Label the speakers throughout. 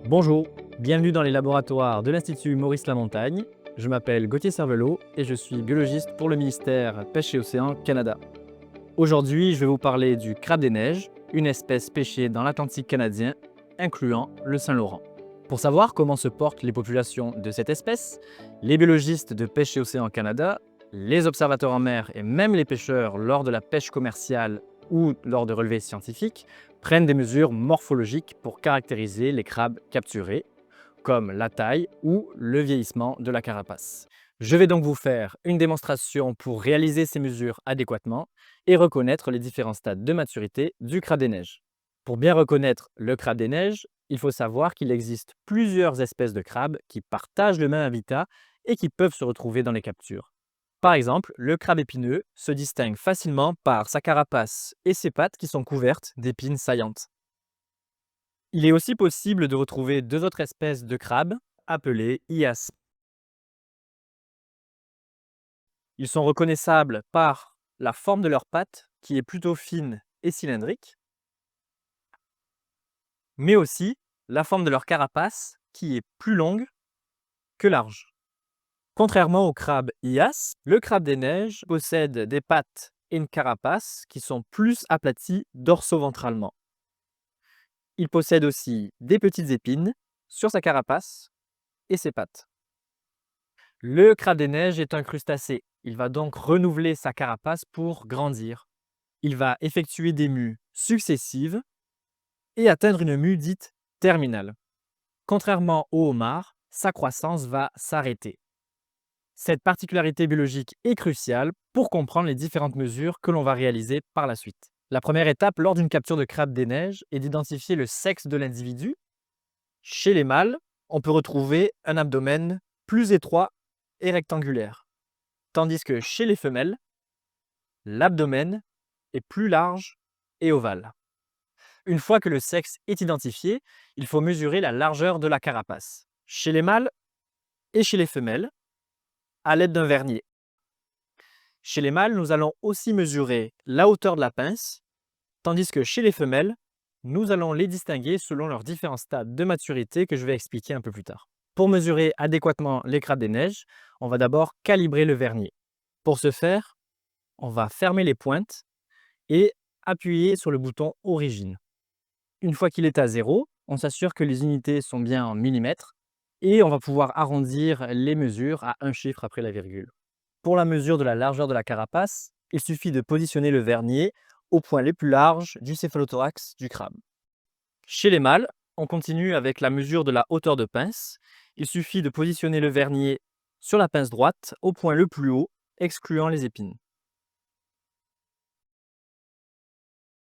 Speaker 1: Bonjour, bienvenue dans les laboratoires de l'Institut Maurice Lamontagne. Je m'appelle Gauthier Cervelot et je suis biologiste pour le ministère Pêche et Océan Canada. Aujourd'hui, je vais vous parler du crabe des neiges, une espèce pêchée dans l'Atlantique canadien, incluant le Saint-Laurent. Pour savoir comment se portent les populations de cette espèce, les biologistes de Pêche et Océan Canada, les observateurs en mer et même les pêcheurs lors de la pêche commerciale ou lors de relevés scientifiques prennent des mesures morphologiques pour caractériser les crabes capturés, comme la taille ou le vieillissement de la carapace. Je vais donc vous faire une démonstration pour réaliser ces mesures adéquatement et reconnaître les différents stades de maturité du crabe des neiges. Pour bien reconnaître le crabe des neiges, il faut savoir qu'il existe plusieurs espèces de crabes qui partagent le même habitat et qui peuvent se retrouver dans les captures. Par exemple, le crabe épineux se distingue facilement par sa carapace et ses pattes qui sont couvertes d'épines saillantes. Il est aussi possible de retrouver deux autres espèces de crabes appelées ias. Ils sont reconnaissables par la forme de leurs pattes qui est plutôt fine et cylindrique, mais aussi la forme de leur carapace qui est plus longue que large. Contrairement au crabe ias, le crabe des neiges possède des pattes et une carapace qui sont plus aplaties dorso-ventralement. Il possède aussi des petites épines sur sa carapace et ses pattes. Le crabe des neiges est un crustacé. Il va donc renouveler sa carapace pour grandir. Il va effectuer des mues successives et atteindre une mue dite terminale. Contrairement au homard, sa croissance va s'arrêter. Cette particularité biologique est cruciale pour comprendre les différentes mesures que l'on va réaliser par la suite. La première étape lors d'une capture de crabe des neiges est d'identifier le sexe de l'individu. Chez les mâles, on peut retrouver un abdomen plus étroit et rectangulaire, tandis que chez les femelles, l'abdomen est plus large et ovale. Une fois que le sexe est identifié, il faut mesurer la largeur de la carapace, chez les mâles et chez les femelles, à l'aide d'un vernier. Chez les mâles, nous allons aussi mesurer la hauteur de la pince, tandis que chez les femelles, nous allons les distinguer selon leurs différents stades de maturité que je vais expliquer un peu plus tard. Pour mesurer adéquatement les crabes des neiges, on va d'abord calibrer le vernier. Pour ce faire, on va fermer les pointes et appuyer sur le bouton Origine. Une fois qu'il est à 0, on s'assure que les unités sont bien en millimètres et on va pouvoir arrondir les mesures à un chiffre après la virgule. Pour la mesure de la largeur de la carapace, il suffit de positionner le vernier au point les plus larges du céphalothorax du crabe. Chez les mâles, on continue avec la mesure de la hauteur de pince. Il suffit de positionner le vernier sur la pince droite au point le plus haut, excluant les épines.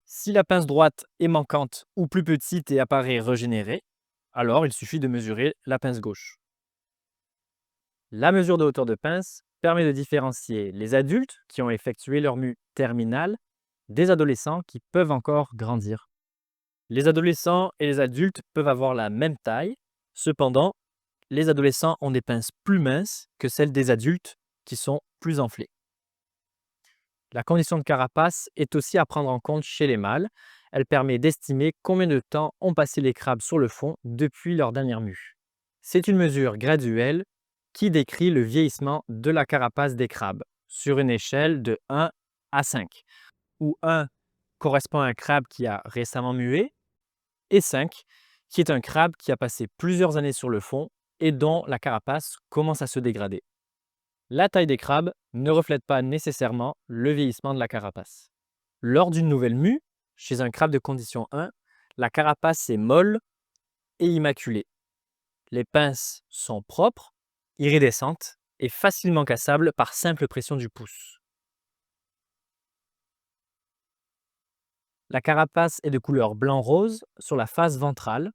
Speaker 1: Si la pince droite est manquante ou plus petite et apparaît régénérée, alors il suffit de mesurer la pince gauche. La mesure de hauteur de pince permet de différencier les adultes qui ont effectué leur mue terminale des adolescents qui peuvent encore grandir. Les adolescents et les adultes peuvent avoir la même taille, cependant, les adolescents ont des pinces plus minces que celles des adultes qui sont plus enflées. La condition de carapace est aussi à prendre en compte chez les mâles. Elle permet d'estimer combien de temps ont passé les crabes sur le fond depuis leur dernière mue. C'est une mesure graduelle qui décrit le vieillissement de la carapace des crabes sur une échelle de 1 à 5, où 1 correspond à un crabe qui a récemment mué et 5 qui est un crabe qui a passé plusieurs années sur le fond et dont la carapace commence à se dégrader. La taille des crabes ne reflète pas nécessairement le vieillissement de la carapace. Lors d'une nouvelle mue, chez un crabe de condition 1, la carapace est molle et immaculée. Les pinces sont propres, iridescentes et facilement cassables par simple pression du pouce. La carapace est de couleur blanc-rose sur la face ventrale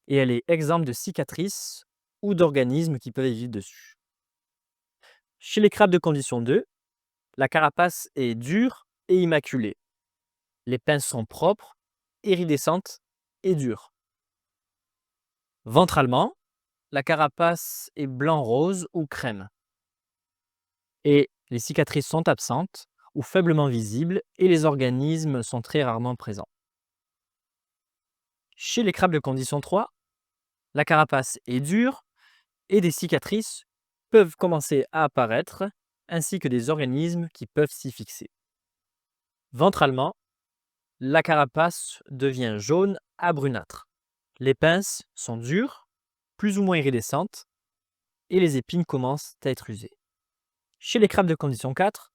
Speaker 1: et elle est exempte de cicatrices ou d'organismes qui peuvent y vivre dessus. Chez les crabes de condition 2, la carapace est dure et immaculée. Les pinces sont propres, iridescentes et dures. Ventralement, la carapace est blanc-rose ou crème. Et les cicatrices sont absentes ou faiblement visibles et les organismes sont très rarement présents. Chez les crabes de condition 3, La carapace est dure et des cicatrices peuvent commencer à apparaître, ainsi que des organismes qui peuvent s'y fixer. Ventralement, la carapace devient jaune à brunâtre. Les pinces sont dures, plus ou moins iridescentes, et les épines commencent à être usées. Chez les crabes de condition 4,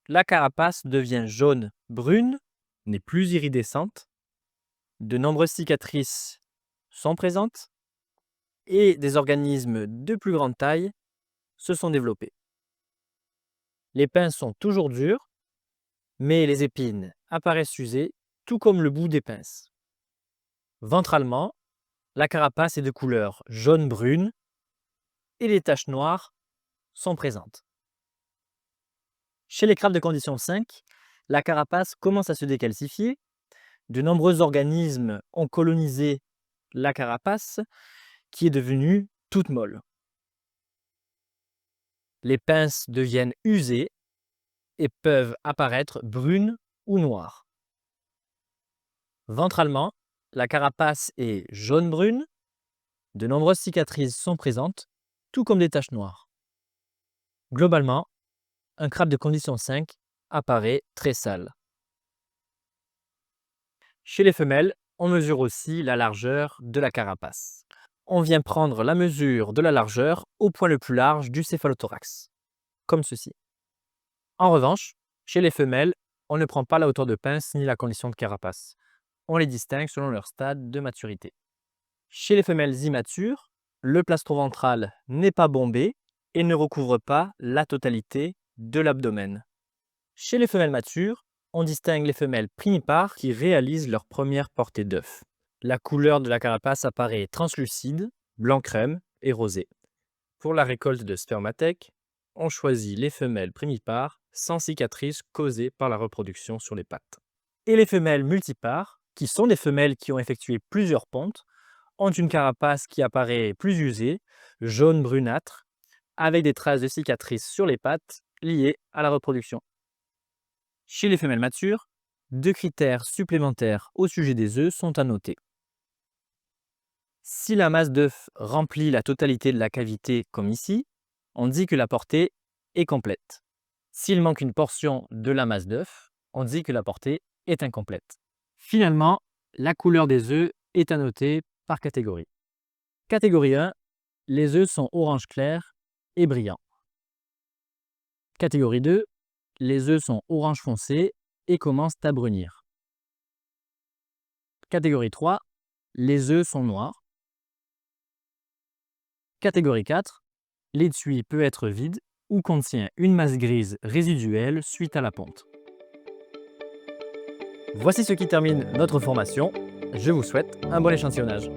Speaker 1: la carapace devient jaune-brune, n'est plus iridescente, de nombreuses cicatrices sont présentes et des organismes de plus grande taille se sont développés. Les pinces sont toujours dures, mais les épines apparaissent usées, tout comme le bout des pinces. Ventralement, la carapace est de couleur jaune-brune et les taches noires sont présentes. Chez les crabes de condition 5, la carapace commence à se décalcifier. De nombreux organismes ont colonisé la carapace qui est devenue toute molle. Les pinces deviennent usées et peuvent apparaître brunes ou noires. Ventralement, la carapace est jaune-brune. De nombreuses cicatrices sont présentes, tout comme des taches noires. Globalement, un crabe de condition 5 apparaît très sale. Chez les femelles, on mesure aussi la largeur de la carapace. On vient prendre la mesure de la largeur au point le plus large du céphalothorax, comme ceci. En revanche, chez les femelles, on ne prend pas la hauteur de pince ni la condition de carapace. On les distingue selon leur stade de maturité. Chez les femelles immatures, le plastron ventral n'est pas bombé et ne recouvre pas la totalité de l'abdomen. Chez les femelles matures, on distingue les femelles primipares qui réalisent leur première portée d'œufs. La couleur de la carapace apparaît translucide, blanc crème et rosé. Pour la récolte de spermatèques, on choisit les femelles primipares sans cicatrices causées par la reproduction sur les pattes. Et les femelles multipares, qui sont des femelles qui ont effectué plusieurs pontes, ont une carapace qui apparaît plus usée, jaune brunâtre, avec des traces de cicatrices sur les pattes liées à la reproduction. Chez les femelles matures, 2 critères supplémentaires au sujet des œufs sont à noter. Si la masse d'œuf remplit la totalité de la cavité comme ici, on dit que la portée est complète. S'il manque une portion de la masse d'œuf, on dit que la portée est incomplète. Finalement, la couleur des œufs est à noter par catégorie. Catégorie 1, les œufs sont orange clair et brillants. Catégorie 2, les œufs sont orange foncé et commencent à brunir. Catégorie 3, les œufs sont noirs. Catégorie 4, l'étui peut être vide ou contient une masse grise résiduelle suite à la ponte. Voici ce qui termine notre formation. Je vous souhaite un bon échantillonnage.